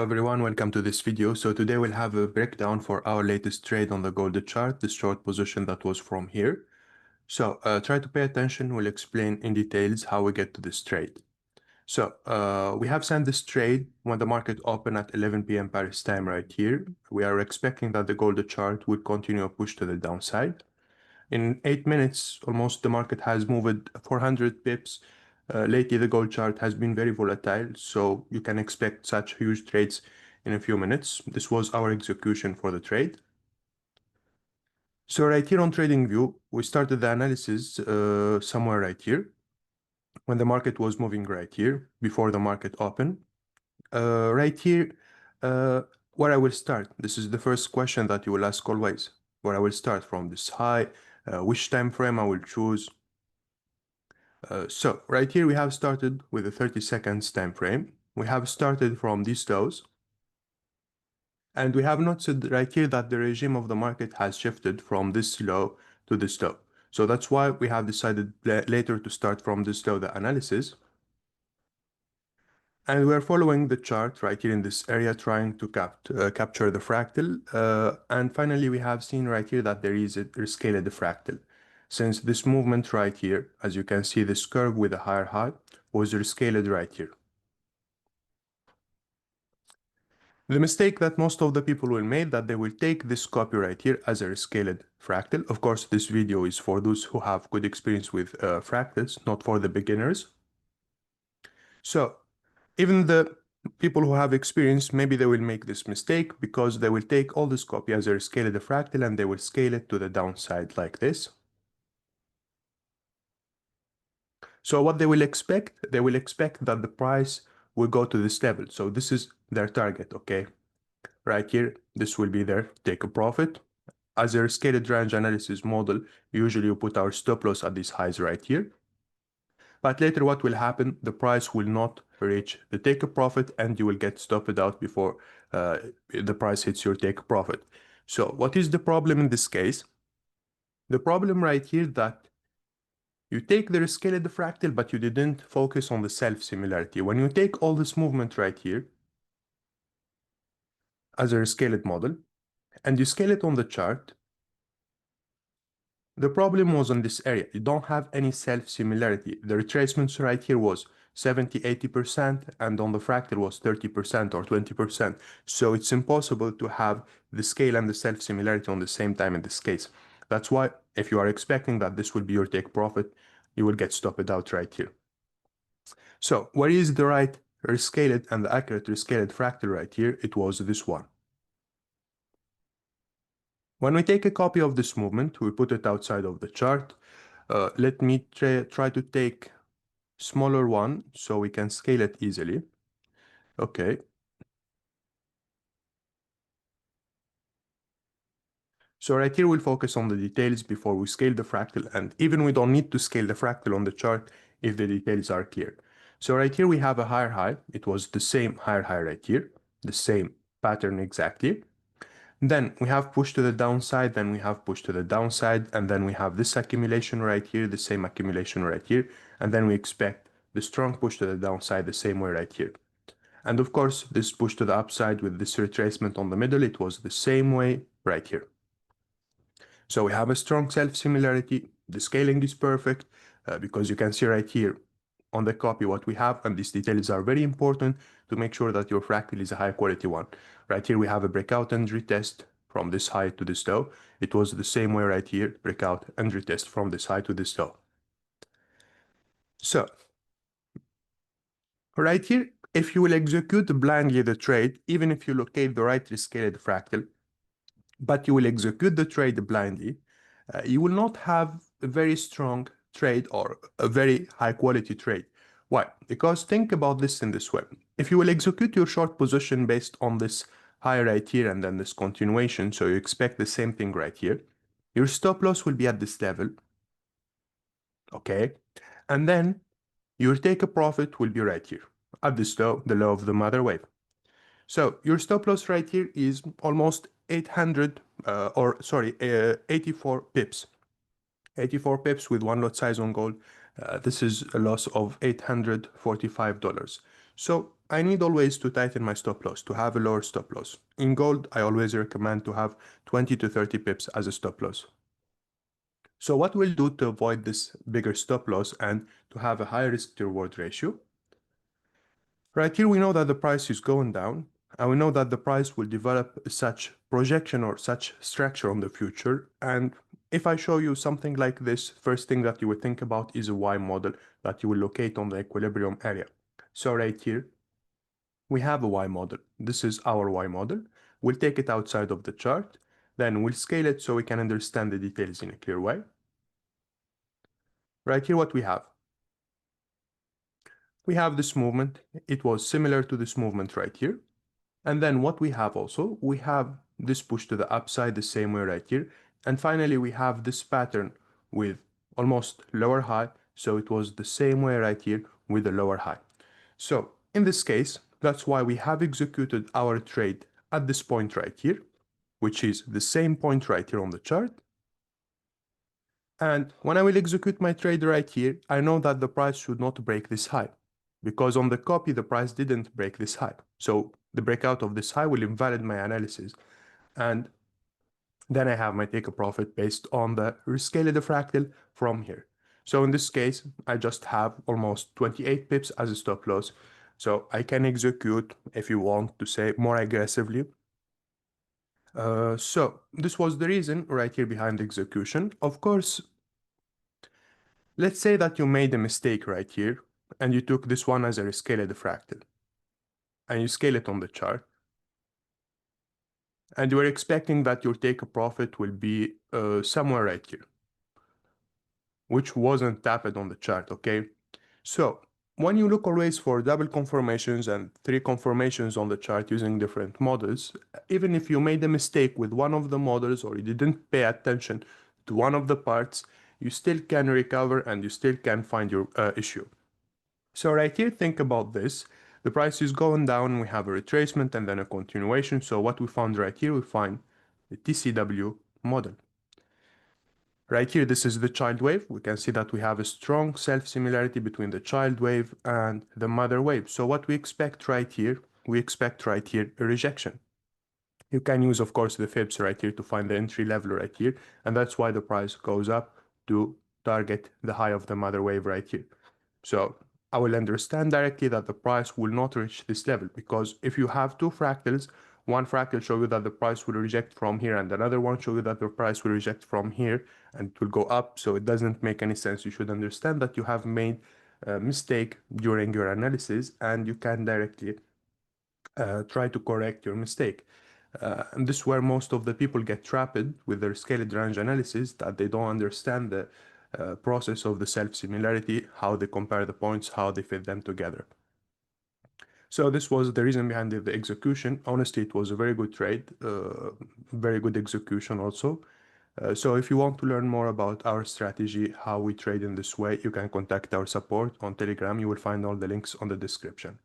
everyone, welcome to this video. So today we'll have a breakdown for our latest trade on the gold chart, this short position that was from here. So try to pay attention, we'll explain in details how we get to this trade. So we have sent this trade when the market opened at 11 p.m. Paris time right here. We are expecting that the gold chart will continue a push to the downside. In 8 minutes, almost the market has moved 400 pips. Lately, the gold chart has been very volatile, so you can expect such huge trades in a few minutes. This was our execution for the trade. So right here on TradingView, we started the analysis somewhere right here when the market was moving right here before the market opened. Right here, where I will start. This is the first question that you will ask always. Where I will start from this high, which time frame I will choose. So right here we have started with a 30 seconds time frame. We have started from these lows. And we have noted right here that the regime of the market has shifted from this low to this low. So that's why we have decided later to start from this low the analysis. And we're following the chart right here in this area, trying to capture the fractal. And finally, we have seen right here that there is a scaled fractal. Since this movement right here, as you can see, this curve with a higher high was rescaled right here. The mistake that most of the people will make that they will take this copy right here as a rescaled fractal. Of course, this video is for those who have good experience with fractals, not for the beginners. So even the people who have experience, maybe they will make this mistake because they will take all this copy as a scaled fractal and they will scale it to the downside like this. So what they will expect that the price will go to this level. So this is their target, okay? Right here, this will be their take a profit. As a scaled range analysis model, usually you put our stop loss at these highs right here. But later what will happen, the price will not reach the take a profit and you will get stopped out before the price hits your take a profit. So what is the problem in this case? The problem right here that you take the scaled fractal, but you didn't focus on the self-similarity. When you take all this movement right here as a scaled model and you scale it on the chart, the problem was on this area. You don't have any self-similarity. The retracements right here was 70-80% and on the fractal was 30% or 20%. So it's impossible to have the scale and the self-similarity on the same time in this case. That's why if you are expecting that this will be your take profit, you will get stopped out right here. So where is the right rescaled and the accurate rescaled fractal right here? It was this one. When we take a copy of this movement, we put it outside of the chart. Let me try to take smaller one so we can scale it easily. Okay. So right here we'll focus on the details before we scale the fractal, and even we don't need to scale the fractal on the chart if the details are clear. So right here we have a higher high. It was the same higher high right here, the same pattern exactly. Then we have push to the downside, then we have push to the downside, and then we have this accumulation right here, the same accumulation right here, and then we expect the strong push to the downside the same way right here. And of course, this push to the upside with this retracement on the middle, it was the same way right here. So we have a strong self-similarity. The scaling is perfect because you can see right here on the copy what we have, and these details are very important to make sure that your fractal is a high quality one. Right here we have a breakout and retest from this high to this low. It was the same way right here, breakout and retest from this high to this low. So right here, if you will execute blindly the trade, even if you locate the right rescaled fractal, but you will execute the trade blindly, you will not have a very strong trade or a very high quality trade. Why? Because think about this in this way. If you will execute your short position based on this high right here and then this continuation, so you expect the same thing right here, your stop loss will be at this level, okay? And then your take a profit will be right here at this low, the low of the mother wave. So your stop loss right here is almost 84 pips. 84 pips with one lot size on gold. This is a loss of $845. So I need always to tighten my stop loss, to have a lower stop loss. In gold, I always recommend to have 20 to 30 pips as a stop loss. So what we'll do to avoid this bigger stop loss and to have a high risk to reward ratio, right here we know that the price is going down, and we know that the price will develop such projection or such structure on the future. And if I show you something like this, first thing that you would think about is a Y model that you will locate on the equilibrium area. So right here, we have a Y model. This is our Y model. We'll take it outside of the chart, then we'll scale it so we can understand the details in a clear way. Right here, what we have this movement. It was similar to this movement right here. And then what we have also, we have this push to the upside the same way right here. And finally, we have this pattern with almost lower high. So it was the same way right here with a lower high. So in this case, that's why we have executed our trade at this point right here, which is the same point right here on the chart. And when I will execute my trade right here, I know that the price should not break this high, because on the copy, the price didn't break this high. So the breakout of this high will invalidate my analysis. And then I have my take a profit based on the rescale the fractal from here. So in this case, I just have almost 28 pips as a stop loss. So I can execute, if you want to say, more aggressively. So this was the reason right here behind the execution. Of course, let's say that you made a mistake right here and you took this one as a rescale the fractal and you scale it on the chart. And you were expecting that your take a profit will be somewhere right here, which wasn't tapped on the chart, okay? So when you look always for double confirmations and three confirmations on the chart using different models, even if you made a mistake with one of the models or you didn't pay attention to one of the parts, you still can recover and you still can find your issue. So right here, think about this. The price is going down, we have a retracement and then a continuation. So what we found right here, we find the TCW model. Right here, this is the child wave. We can see that we have a strong self-similarity between the child wave and the mother wave. So what we expect right here, a rejection. You can use, of course, the fibs right here to find the entry level right here. And that's why the price goes up to target the high of the mother wave right here. So I will understand directly that the price will not reach this level, because if you have two fractals, one fractal show you that the price will reject from here and another one show you that the price will reject from here and it will go up. So it doesn't make any sense. You should understand that you have made a mistake during your analysis and you can directly try to correct your mistake. And this is where most of the people get trapped with their scaled range analysis, that they don't understand the process of the self-similarity, how they compare the points, how they fit them together. So this was the reason behind the execution. Honestly, it was a very good trade, very good execution also. So if you want to learn more about our strategy, how we trade in this way, you can contact our support on Telegram. You will find all the links on the description.